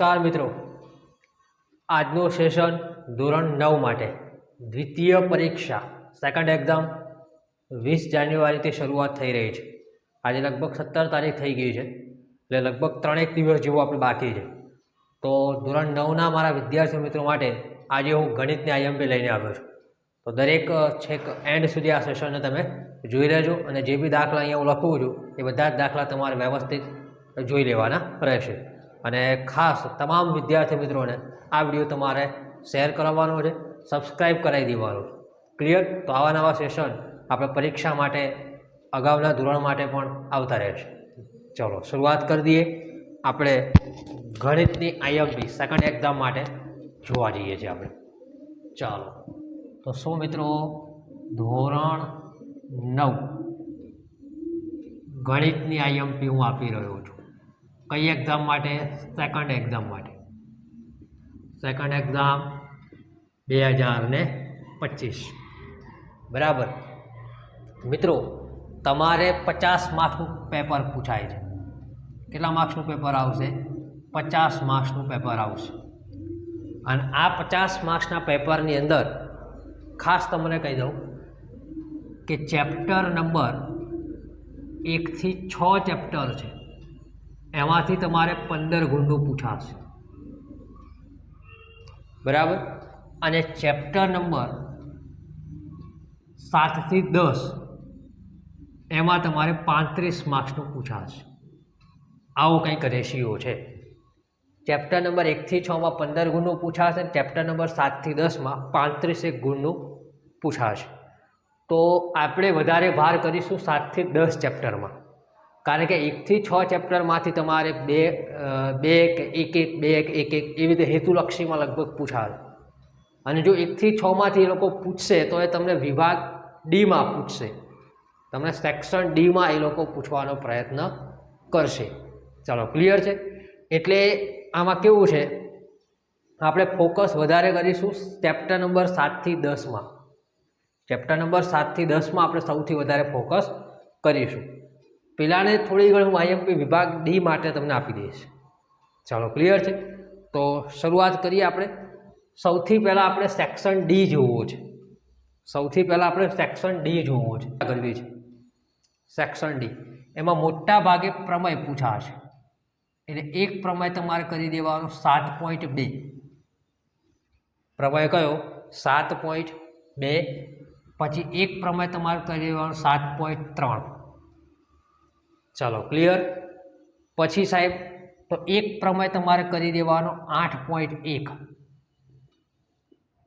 નમસ્કાર મિત્રો, આજનું સેશન ધોરણ 9 માટે દ્વિતીય પરીક્ષા સેકન્ડ એક્ઝામ 20 જાન્યુઆરીથી શરૂઆત થઈ રહી છે। આજે લગભગ 17 તારીખ થઈ ગઈ છે, એટલે લગભગ 3 દિવસ જેવું આપણે બાકી છે। તો ધોરણ 9ના મારા વિદ્યાર્થી મિત્રો માટે આજે હું ગણિતની આઈએમપી લઈને આવ્યો છું। તો દરેક છેક એન્ડ સુધી આ સેશનને તમે જોઈ લેજો અને જે બી દાખલા અહીંયા હું લખું છું એ બધા જ દાખલા તમારે વ્યવસ્થિત જોઈ લેવાના રહેશે। અને ખાસ તમામ વિદ્યાર્થી મિત્રોને આ વિડીયો તમારે શેર કરવાનો છે, સબસ્ક્રાઈબ કરાવી દેવાનો છે। ક્લિયર? તો આવા નવા સેશન આપણે પરીક્ષા માટે અગાઉના ધોરણ માટે પણ આવતા રહેશે। ચલો શરૂઆત કરી દઈએ। આપણે ગણિતની આઈએમપી સેકન્ડ એક્ઝામ માટે જોવા જઈએ છીએ આપણે। ચાલો તો શું મિત્રો, ધોરણ 9 ગણિતની આઈએમપી હું આપી રહ્યો છું। કઈ એક્ઝામ માટે? સેકન્ડ એક્ઝામ માટે। સેકન્ડ એક્ઝામ 2025 બરાબર। મિત્રો તમારે 50 માર્ક્સનું પેપર પૂછાય છે। કેટલા માર્ક્સનું પેપર આવશે? 50 માર્ક્સનું પેપર આવશે। અને આ 50 માર્ક્સના પેપરની અંદર ખાસ તમને કહી દઉં કે ચેપ્ટર નંબર 1 થી 6 ચેપ્ટર છે, એમાંથી તમારે 15 ગુણનું પૂછાશે બરાબર। અને ચેપ્ટર નંબર 7 થી 10 એમાં તમારે 35 માર્ક્સનું પૂછાશે। આવો કંઈક રેશિયો છે। ચેપ્ટર નંબર 1 થી 6માં 15 ગુણનું પૂછાશે, ચેપ્ટર નંબર 7 થી 10માં 35 ગુણનું પૂછાશે। તો આપણે વધારે ભાર કરીશું 7 થી 10 ચેપ્ટરમાં, કારણ કે 1 થી 6 ચેપ્ટરમાંથી તમારે બે કે એક એવી રીતે હેતુલક્ષીમાં લગભગ પૂછાશે। અને જો 1 થી 6માંથી એ લોકો પૂછશે તો એ તમને વિભાગ ડીમાં પૂછશે, તમને સેક્શન ડીમાં એ લોકો પૂછવાનો પ્રયત્ન કરશે। ચાલો ક્લિયર છે? એટલે આમાં કેવું છે, આપણે ફોકસ વધારે કરીશું ચેપ્ટર નંબર 7 થી 10માં। ચેપ્ટર નંબર 7 થી 10માં આપણે સૌથી વધારે ફોકસ કરીશું। પેલાને થોડી ઘણી હું આઈએમપી વિભાગ ડી માટે તમને આપી દઈશ। ચાલો ક્લિયર છે? તો શરૂઆત કરીએ આપણે। સૌથી પહેલાં આપણે સેક્શન ડી જોવું છે। સૌથી પહેલાં આપણે સેક્શન ડી જોવું છે કરવી છે। સેક્શન ડી એમાં મોટા ભાગે પ્રમેય પૂછાશે, એટલે એક પ્રમેય તમારે કરી દેવાનો 7.2। પ્રમેય કયો? 7.2। પછી એક પ્રમેય તમારે કરી દેવાનો 7.3। ચાલો ક્લિયર? પછી સાહેબ તો એક પ્રમેય તમારે કરી દેવાનો 8.1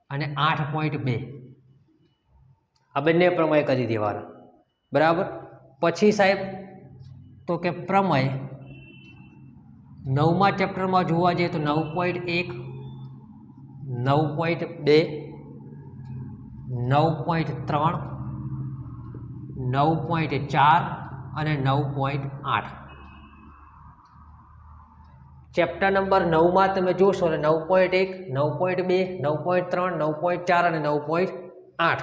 અને 8.2, આ બંને પ્રમેય કરી દેવાના બરાબર। પછી સાહેબ તો કે પ્રમેય 9મા ચેપ્ટરમાં જોવા જઈએ તો 9.1, 9.2, 9.3, 9.4 અને 9.8। ચેપ્ટર નંબર 9માં તમે જોશો એટલે 9.1, 9.2, 9.3, 9.4 અને 9.8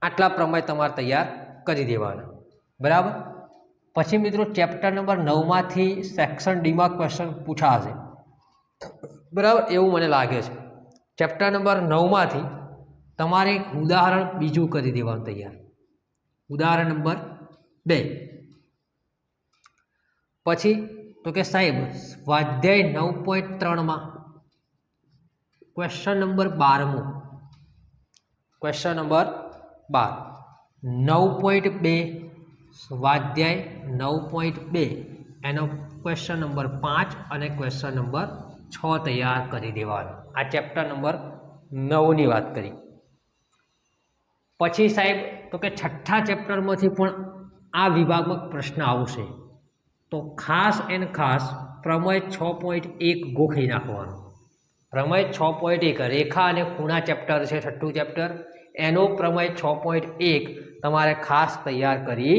આટલા પ્રમેય તમારે તૈયાર કરી દેવાના બરાબર। પછી મિત્રો ચેપ્ટર નંબર 9માંથી સેક્શન ડીમાં ક્વેશ્ચન પૂછાશે બરાબર, એવું મને લાગે છે। ચેપ્ટર નંબર 9માંથી તમારે એક ઉદાહરણ બીજું કરી દેવાનું તૈયાર, ઉદાહરણ નંબર 2। પછી તો કે સાહેબ સ્વાધ્યાય 9.3માં ક્વેશ્ચન નંબર 12મો, ક્વેશ્ચન નંબર 12 9.2 સ્વાધ્યાય 9.2 એનો ક્વેશ્ચન નંબર 5 અને ક્વેશ્ચન નંબર 6 તૈયાર કરી દેવાનો। આ ચેપ્ટર નંબર 9ની વાત કરી। પછી સાહેબ તો કે 6થા ચેપ્ટરમાંથી પણ આ વિભાગમાં પ્રશ્ન આવશે, તો ખાસ એન્ડ ખાસ પ્રમેય 6.1 ગોખી નાખવાનો। પ્રમેય 6.1 રેખા અને ખૂણા ચેપ્ટર છે, 6થું ચેપ્ટર, એનો પ્રમેય 6.1 તમારે ખાસ તૈયાર કરી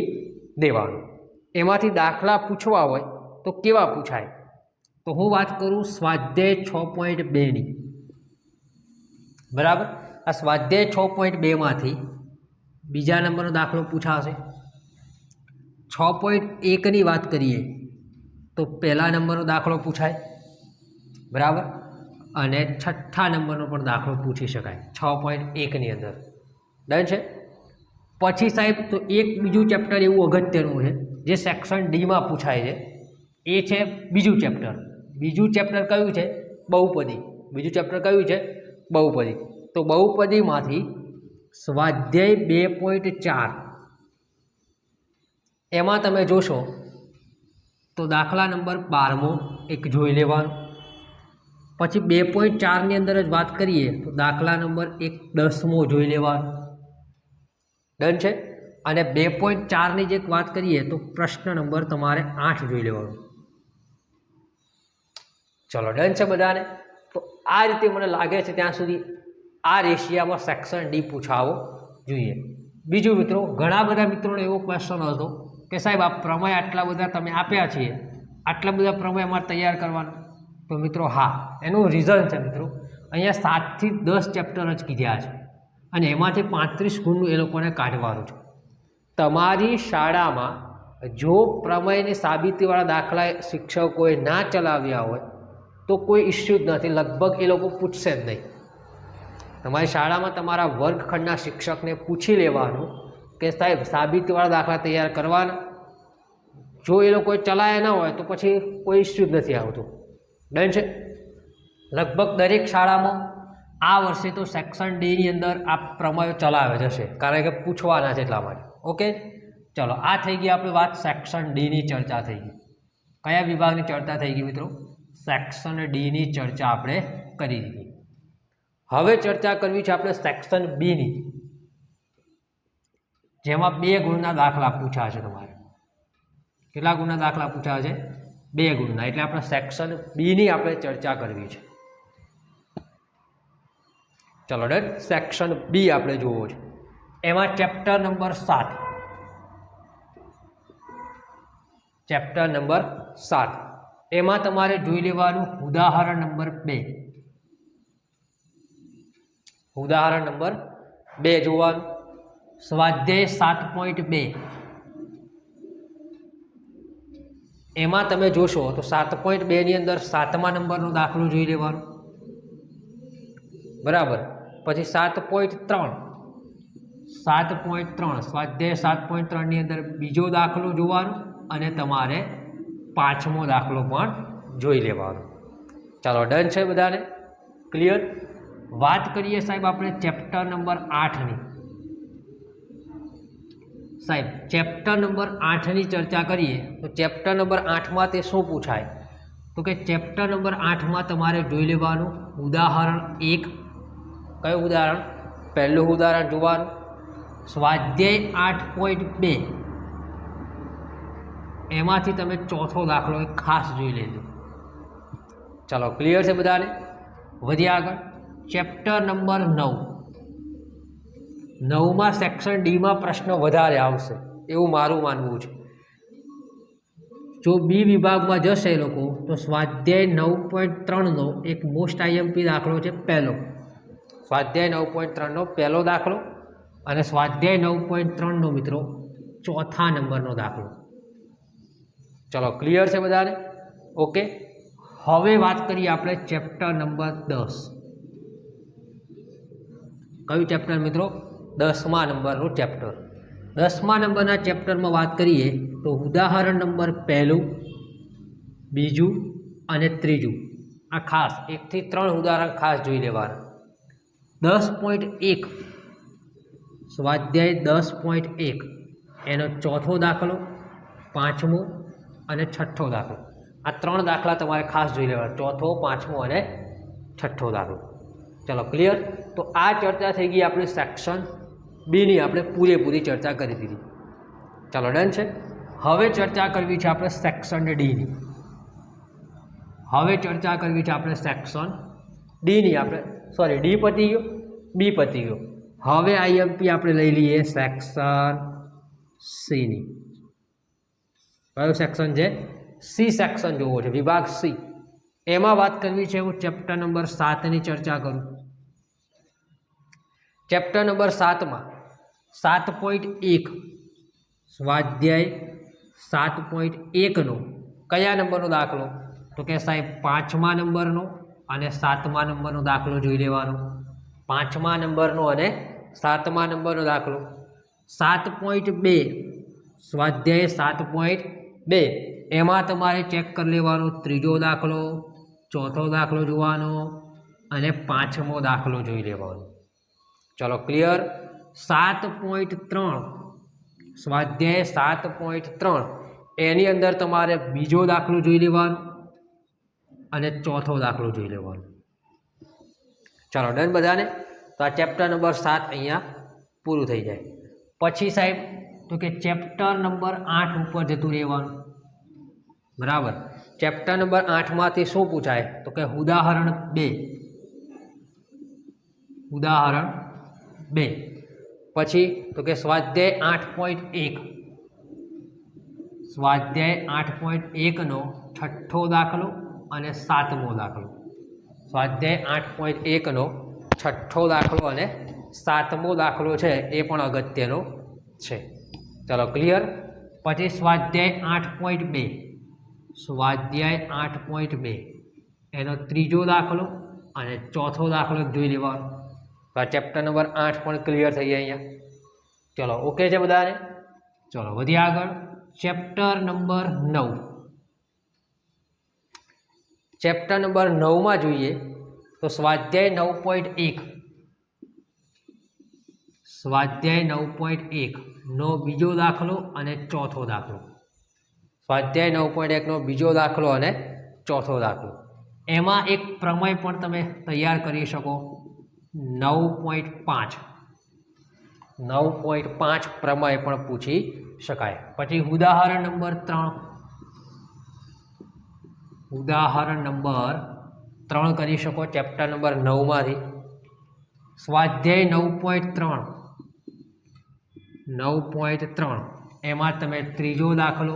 દેવાનું। એમાંથી દાખલા પૂછવા હોય તો કેવા પૂછાય? તો હું વાત કરું સ્વાધ્યાય 6.2ની બરાબર। આ સ્વાધ્યાય 6.2માંથી બીજા નંબરનો દાખલો પૂછાશે। 6.1ની વાત કરીએ તો પહેલા નંબરનો દાખલો પૂછાય બરાબર, અને છઠ્ઠા નંબરનો પણ દાખલો પૂછી શકાય 6.1ની અંદર. ડન છે. પછી સાહેબ તો એક બીજું ચેપ્ટર એવું અગત્યનું છે જે સેક્શન ડીમાં પૂછાય છે, એ છે બીજું ચેપ્ટર. બીજું ચેપ્ટર કયું છે? બહુપદી. બીજું ચેપ્ટર કયું છે? બહુપદી. તો બહુપદીમાંથી સ્વાધ્યાય 2.4 એમાં તમે જોશો તો દાખલા નંબર 12મો એક જોઈ લેવાનો. પછી 2.4ની અંદર જ વાત કરીએ તો દાખલા નંબર 10મો જોઈ લેવાનો. ડન છે. અને 2.4ની જે વાત કરીએ તો પ્રશ્ન નંબર તમારે 8 જોઈ લેવાનો. ચલો ડન છે બધાને. તો આ રીતે મને લાગે છે ત્યાં સુધી આ રેશિયામાં સેક્શન ડી પૂછાવો જોઈએ. બીજું મિત્રો, ઘણા બધા મિત્રોનો એવો ક્વેશ્ચન હતો કે સાહેબ આ પ્રમેય આટલા બધા તમે આપ્યા છીએ, આટલા બધા પ્રમેય અમારે તૈયાર કરવાના. તો મિત્રો હા, એનું રીઝન છે મિત્રો, અહીંયા 7 થી 10 ચેપ્ટર જ કીધા છે અને એમાંથી 35 ગુણનું એ લોકોને કાઢવાનું છે. તમારી શાળામાં જો પ્રમેયની સાબિતીવાળા દાખલા શિક્ષકોએ ના ચલાવ્યા હોય તો કોઈ ઇસ્યુ જ નથી, લગભગ એ લોકો પૂછશે જ નહીં. તમારી શાળામાં તમારા વર્ગખંડના શિક્ષકને પૂછી લેવાનું કે સાહેબ સાબિતીવાળા દાખલા તૈયાર કરવાના. જો એ લોકોએ ચલાવ્યા ના હોય તો પછી કોઈ ઇસ્યુ જ નથી આવતું. ડન છે. લગભગ દરેક શાળામાં આ વર્ષે તો સેક્શન ડીની અંદર આ પ્રમેયો ચલાવે જશે, કારણ કે પૂછવાના છે એટલા માટે. ઓકે, ચલો આ થઈ ગઈ આપણે વાત સેક્શન ડીની ચર્ચા થઈ ગઈ. કયા વિભાગની ચર્ચા થઈ ગઈ મિત્રો? સેક્શન ડીની ચર્ચા આપણે કરી દીધી. હવે ચર્ચા કરવી છે આપણે સેક્શન બીની, જેમાં 2 ગુણના દાખલા પૂછ્યા છે તમારે. કેટલા ગુણના દાખલા પૂછ્યા છે? 2 ગુણના. એટલે આપણે સેક્શન બીની આપણે ચર્ચા કરવી છે. ચલો ડન. સેક્શન બી આપણે જોવો છે. એમાં ચેપ્ટર નંબર 7. ચેપ્ટર નંબર 7 એમાં તમારે જોઈ લેવાનું ઉદાહરણ નંબર 2. ઉદાહરણ નંબર 2 જોવાનું. સ્વાધ્યાય 7.2 એમાં તમે જોશો તો 7.2ની અંદર 7મા નંબરનો દાખલો જોઈ લેવાનો. બરાબર. પછી 7.3 સ્વાધ્યાય 7.3ની અંદર બીજો દાખલો જોવાનો અને તમારે 5મો દાખલો પણ જોઈ લેવાનો. ચાલો ડન છે બધાને? ક્લિયર? વાત કરીએ સાહેબ આપણે ચેપ્ટર નંબર 8ની. સાહેબ ચેપ્ટર નંબર 8ની ચર્ચા કરીએ તો ચેપ્ટર નંબર 8માં તે શું પૂછાય? તો કે ચેપ્ટર નંબર 8માં તમારે જોઈ લેવાનું ઉદાહરણ 1. કયું ઉદાહરણ? પહેલું ઉદાહરણ જોવાનું. સ્વાધ્યાય 8.2 એમાંથી તમે ચોથો દાખલો એક ખાસ જોઈ લેજો. ચાલો ક્લિયર છે બધાને? વધીએ આગળ. ચેપ્ટર નંબર 9માં સેક્શન ડીમાં પ્રશ્ન વધારે આવશે એવું મારું માનવું છે. જો બી વિભાગમાં જશે એ લોકો તો સ્વાધ્યાય 9.3નો એક મોસ્ટ આઈએમપી દાખલો છે પહેલો. સ્વાધ્યાય 9.3નો પહેલો દાખલો અને સ્વાધ્યાય 9.3નો મિત્રો ચોથા નંબરનો દાખલો. ચલો ક્લિયર છે બધાને? ઓકે. હવે વાત કરીએ આપણે ચેપ્ટર નંબર 10. કયું ચેપ્ટર મિત્રો? 10મા નંબરનું ચેપ્ટર. 10મા નંબરના ચેપ્ટરમાં વાત કરીએ તો ઉદાહરણ નંબર 1, 2 અને 3 આ ખાસ 1 થી 3 ઉદાહરણ ખાસ જોઈ લેવાના. 10.1 સ્વાધ્યાય 10.1 એનો ચોથો દાખલો, 5મો અને 6ઠ્ઠો દાખલો. આ 3 દાખલા તમારે ખાસ જોઈ લેવાના. ચોથો, 5મો અને 6ઠ્ઠો દાખલો. ચલો ક્લિયર? તો આ ચર્ચા થઈ ગઈ આપણી સેક્શન બીની. આપણે પૂરેપૂરી ચર્ચા કરી દીધી. ચાલો ડન છે. હવે ચર્ચા કરવી છે આપણે સેક્શન ડીની. સેક્શન ડીની. આપણે ડી પતી ગયો, બી પતી ગયો. હવે આઈએમપી આપણે લઈ લઈએ સેક્શન સીની. કયું સેક્શન છે? સી સેક્શન જોવો છે, વિભાગ સી. એમાં વાત કરવી છે હું ચેપ્ટર નંબર 7ની ચર્ચા કરું. ચેપ્ટર નંબર 7માં 7.1 સ્વાધ્યાય 7.1નો કયા નંબરનો દાખલો? તો કે સાહેબ 5મા નંબરનો અને 7મા નંબરનો દાખલો જોઈ લેવાનો. 5મા નંબરનો અને 7મા નંબરનો દાખલો 7.2 સ્વાધ્યાય 7.2 એમાં તમારે ચેક કરી લેવાનો. ત્રીજો દાખલો, ચોથો દાખલો જોવાનો અને 5મો દાખલો જોઈ લેવાનો. ચલો ક્લિયર. 7.3 સ્વાધ્યાય 7.3 એની અંદર તમારે બીજો દાખલો જોઈ લેવાનો અને ચોથો દાખલો જોઈ લેવાનો. ચાલો ડન બધાને. તો આ ચેપ્ટર નંબર 7 અહીંયા પૂરું થઈ જાય. પછી સાહેબ તો કે ચેપ્ટર નંબર 8 ઉપર જતું રહેવાનું. બરાબર. ચેપ્ટર નંબર 8માંથી શું પૂછાય તો કે ઉદાહરણ 2. ઉદાહરણ 2 પછી તો કે સ્વાધ્યાય 8.1 સ્વાધ્યાય 8.1 નો 6થો દાખલો અને 7મો દાખલો. સ્વાધ્યાય 8.1 નો 6થો દાખલો અને 7મો દાખલો છે એ પણ અગત્યનો છે. ચલો ક્લિયર. પછી સ્વાધ્યાય 8.2 સ્વાધ્યાય 8.2 એનો ત્રીજો દાખલો અને ચોથો દાખલો જોઈ લેવાનો. તો આ ચેપ્ટર નંબર 8 પણ ક્લિયર થઈ જાય અહીંયા. ચલો ઓકે છે બધાને. ચલો વધીએ આગળ. Chapter number 9. ચેપ્ટર નંબર 9માં જોઈએ તો સ્વાધ્યાય 9.1 સ્વાધ્યાય 9.1 નો બીજો દાખલો અને ચોથો દાખલો. સ્વાધ્યાય 9.1 નો બીજો દાખલો અને ચોથો દાખલો. એમાં એક પ્રમેય પણ તમે તૈયાર કરી શકો. 9.5 9.5 પ્રમેય પણ પૂછી શકાય. પછી ઉદાહરણ નંબર 3 ઉદાહરણ નંબર 3 કરી શકો ચેપ્ટર નંબર 9માંથી. સ્વાધ્યાય 9.3 એમાં તમે ત્રીજો દાખલો,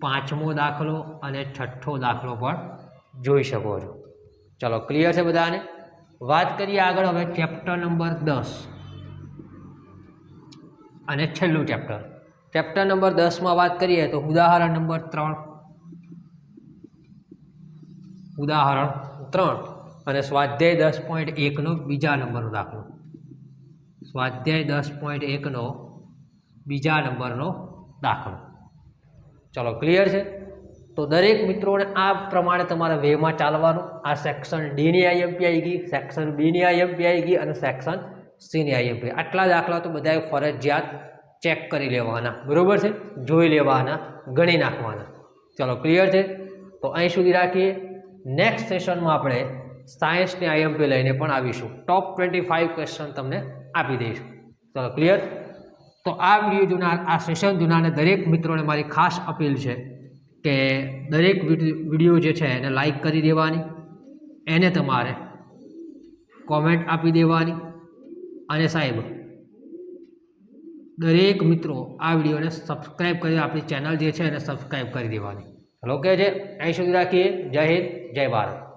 5મો દાખલો અને 6થો દાખલો પણ જોઈ શકો છો. ચલો ક્લિયર છે બધાને. વાત કરીએ આગળ હવે ચેપ્ટર નંબર 10 અને છેલ્લું ચેપ્ટર. ચેપ્ટર નંબર 10માં વાત કરીએ તો ઉદાહરણ નંબર 3 ઉદાહરણ 3 અને સ્વાધ્યાય 10.1 નો બીજા નંબરનો દાખલો. સ્વાધ્યાય 10.1 નો બીજા નંબરનો દાખલો. ચલો ક્લિયર છે. તો દરેક મિત્રોને આ પ્રમાણે તમારા વેમાં ચાલવાનું. આ સેક્શન ડીની આઈએમપી આવી ગઈ, સેક્શન બીની આઈએમપી આવી ગઈ અને સેક્શન સીની આઈએમપી. આટલા દાખલા તો બધાએ ફરજિયાત ચેક કરી લેવાના. બરાબર છે. જોઈ લેવાના, ગણી નાખવાના. ચલો ક્લિયર છે. તો અહીં સુધી રાખીએ. નેક્સ્ટ સેશનમાં આપણે સાયન્સની આઈએમપી લઈને પણ આવીશું. ટોપ 25 ક્વેશ્ચન તમને આપી દઈશું. ચલો ક્લિયર. તો આ વિડીયો જોનાર, આ સેશન જોનારને દરેક મિત્રોને મારી ખાસ અપીલ છે કે દરેક વિડીયો જે છે એને લાઈક કરી દેવાની, એને તમારે કોમેન્ટ આપી દેવાની અને સાહેબ દરેક મિત્રો આ વિડીયોને સબસ્ક્રાઈબ કરી આપણી ચેનલ જે છે એને સબસ્ક્રાઈબ કરી દેવાની. ઓકે છે. અહીં સુધી રાખીએ. જય હિન્દ, જય ભારત.